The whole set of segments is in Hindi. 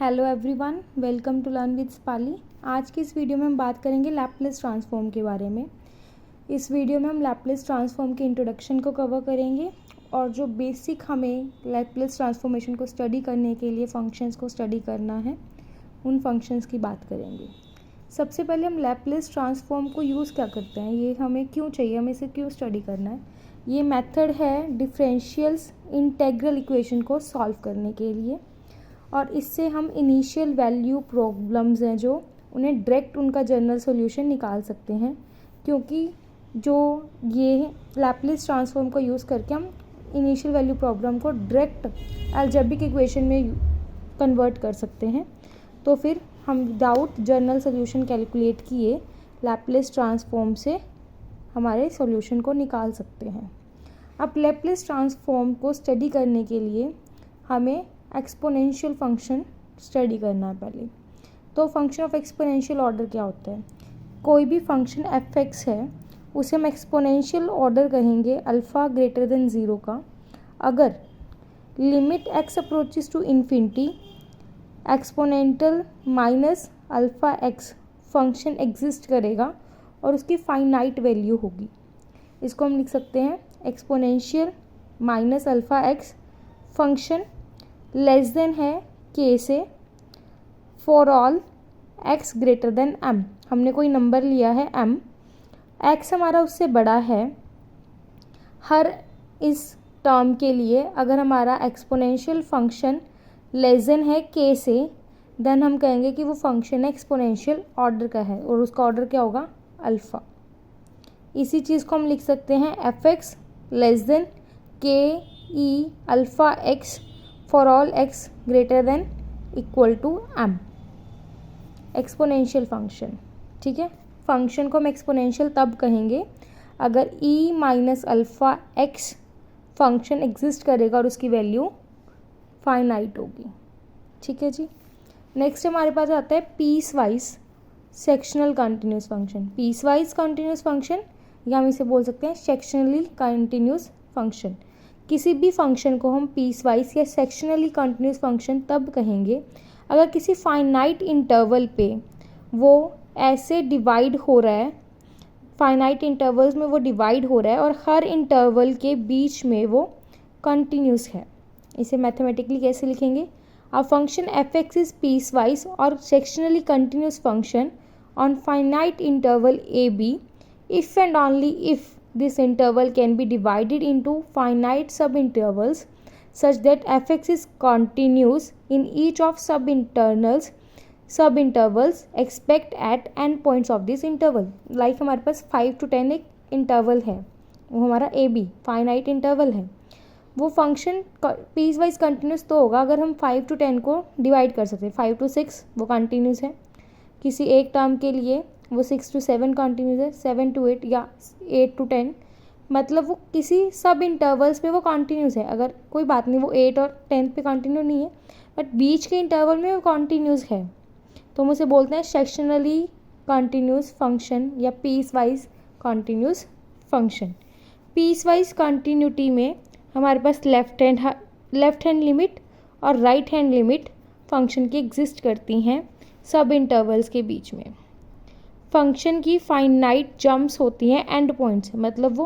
Hello everyone, welcome to learn with Spali. आज की इस वीडियो में हम बात करेंगे लैपलेस ट्रांसफॉर्म के बारे में। इस वीडियो में हम लैपलेस ट्रांसफॉर्म के इंट्रोडक्शन को कवर करेंगे और जो बेसिक हमें लैपलेस ट्रांसफॉर्मेशन को स्टडी करने के लिए फंक्शंस को स्टडी करना है, उन फंक्शंस की बात करेंगे। सबसे पहले हम लैपलेस ट्रांसफॉर्म को यूज़ क्या करते हैं, ये हमें क्यों चाहिए, हमें इसे क्यों स्टडी करना है। ये मेथड है डिफरेंशियल्स इंटेग्रल इक्वेशन को सॉल्व करने के लिए, और इससे हम इनिशियल वैल्यू प्रॉब्लम्स हैं जो उन्हें डायरेक्ट उनका जनरल सॉल्यूशन निकाल सकते हैं, क्योंकि जो ये लैपलेस ट्रांसफॉर्म का यूज़ करके हम इनिशियल वैल्यू प्रॉब्लम को डायरेक्ट अलजेब्रिक इक्वेशन में कन्वर्ट कर सकते हैं। तो फिर हम विदाउट जनरल सॉल्यूशन कैलकुलेट किए लैपलेस ट्रांसफॉर्म से हमारे सॉल्यूशन को निकाल सकते हैं। अब लैपलेस ट्रांसफॉर्म को स्टडी करने के लिए हमें एक्सपोनेंशियल फंक्शन स्टडी करना है पहले। तो फंक्शन ऑफ एक्सपोनेंशियल ऑर्डर क्या होता है? कोई भी फंक्शन एफ एक्स है उसे हम एक्सपोनेंशियल ऑर्डर कहेंगे अल्फ़ा ग्रेटर देन ज़ीरो का, अगर limit x approaches to infinity exponential minus alpha x function exist करेगा और उसकी फाइनाइट वैल्यू होगी। इसको हम लिख सकते हैं exponential minus alpha x function less than है के से for all x greater than M. हमने कोई नंबर लिया है एम, एक्स हमारा उससे बड़ा है। हर इस टर्म के लिए अगर हमारा एक्सपोनेंशियल फंक्शन लेस देन है के से, देन हम कहेंगे कि वो फंक्शन एक्सपोनेंशियल ऑर्डर का है और उसका ऑर्डर क्या होगा? अल्फ़ा। इसी चीज़ को हम लिख सकते हैं F x less than k e alpha x for all x greater than equal to m, exponential function. ठीक है, फंक्शन को हम एक्सपोनेंशियल तब कहेंगे अगर e minus alpha x function exist करेगा और उसकी वैल्यू फाइनाइट होगी। ठीक है जी। नेक्स्ट हमारे पास आता है piecewise sectional continuous function. Piecewise continuous function या हम इसे बोल सकते हैं सेक्शनली कंटिन्यूस फंक्शन। किसी भी फंक्शन को हम पीस वाइज या सेक्शनली कंटिन्यूस फंक्शन तब कहेंगे अगर किसी फाइनाइट इंटरवल पे वो ऐसे डिवाइड हो रहा है, फाइनाइट इंटरवल्स में वो डिवाइड हो रहा है और हर इंटरवल के बीच में वो कंटिन्यूस है। इसे मैथमेटिकली कैसे लिखेंगे? A function f x is piecewise और sectionally continuous function on finite interval a b if and only if this interval can be divided into finite subintervals such that fx is continuous in each of subintervals expect at endpoints of this interval। like हमारे पास 5 to 10 एक इंटरवल है, वो हमारा ए बी फाइनाइट इंटरवल है। वो फंक्शन पीस वाइज कंटिन्यूस तो होगा अगर हम 5 to 10 को डिवाइड कर सकते हैं। 5 to 6 वो कंटिन्यूस है, किसी एक टर्म के लिए वो 6 to 7 कंटिन्यूस है, 7 to 8 या 8 to 10, मतलब वो किसी सब इंटरवल्स पे वो कंटिन्यूस है। अगर कोई बात नहीं वो 8 और 10 पे कंटिन्यू नहीं है बट बीच के इंटरवल में वो कंटिन्यूस है, तो हम उसे बोलते हैं सेक्शनली कंटिन्यूस फंक्शन या piecewise continuous function. Piecewise continuity में हमारे पास लेफ्ट हैंड लिमिट और राइट हैंड लिमिट फंक्शन की एग्जिस्ट करती हैं सब इंटरवल्स के बीच में। फंक्शन की फाइनाइट जंप्स होती हैं एंड पॉइंट्स, मतलब वो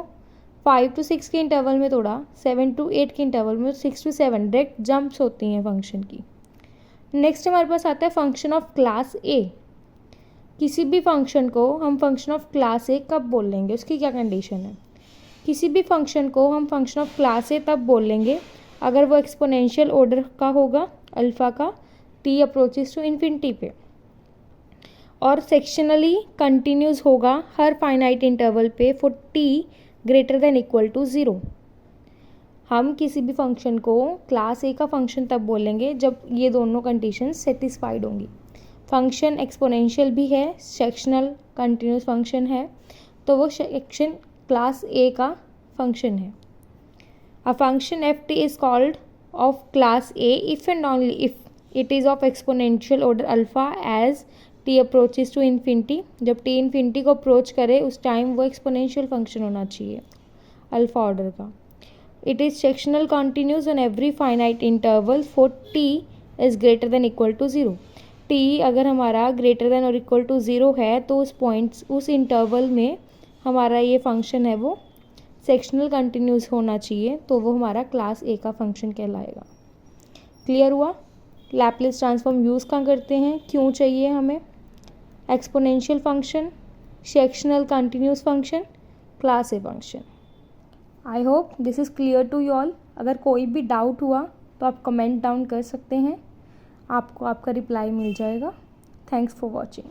5 to 6 के इंटरवल में थोड़ा, 7 to 8 के इंटरवल में 6 to 7 डायरेक्ट जंप्स होती हैं फंक्शन की। नेक्स्ट हमारे पास आता है फंक्शन ऑफ क्लास ए। किसी भी फंक्शन को हम फंक्शन ऑफ क्लास ए कब बोल लेंगे, उसकी क्या कंडीशन है? किसी भी फंक्शन को हम फंक्शन ऑफ क्लास ए तब बोल लेंगे अगर वो एक्सपोनेंशियल ऑर्डर का होगा अल्फ़ा का टी अप्रोचेस टू इन्फिनिटी पे, और सेक्शनली कंटिन्यूस होगा हर फाइनाइट इंटरवल पे for t greater than equal to zero. हम किसी भी फंक्शन को क्लास ए का फंक्शन तब बोलेंगे जब ये दोनों कंडीशंस सेटिस्फाइड होंगी। फंक्शन एक्सपोनेंशियल भी है, सेक्शनल कंटिन्यूस फंक्शन है, तो वो सेक्शन क्लास ए का फंक्शन है। A function f t is called of class A if and only if it is of exponential order alpha as t approaches to infinity. जब टी इन्फिनिटी को अप्रोच करे उस टाइम वो एक्सपोनेंशियल फंक्शन होना चाहिए अल्फ़ा ऑर्डर का। It is sectional continuous on every finite interval for t is greater than equal to zero. T अगर हमारा ग्रेटर देन और इक्वल टू ज़ीरो है तो उस इंटरवल में हमारा ये फंक्शन है वो सेक्शनल कंटिन्यूस होना चाहिए, तो वो हमारा क्लास ए का फंक्शन कहलाएगा। क्लियर हुआ? लैपलेस ट्रांसफॉर्म यूज़ कहाँ करते हैं, क्यों चाहिए हमें? Exponential function, sectional continuous function, class A function. I hope this is clear to you all. अगर कोई भी डाउट हुआ तो आप कमेंट डाउन कर सकते हैं, आपको आपका रिप्लाई मिल जाएगा। Thanks for watching.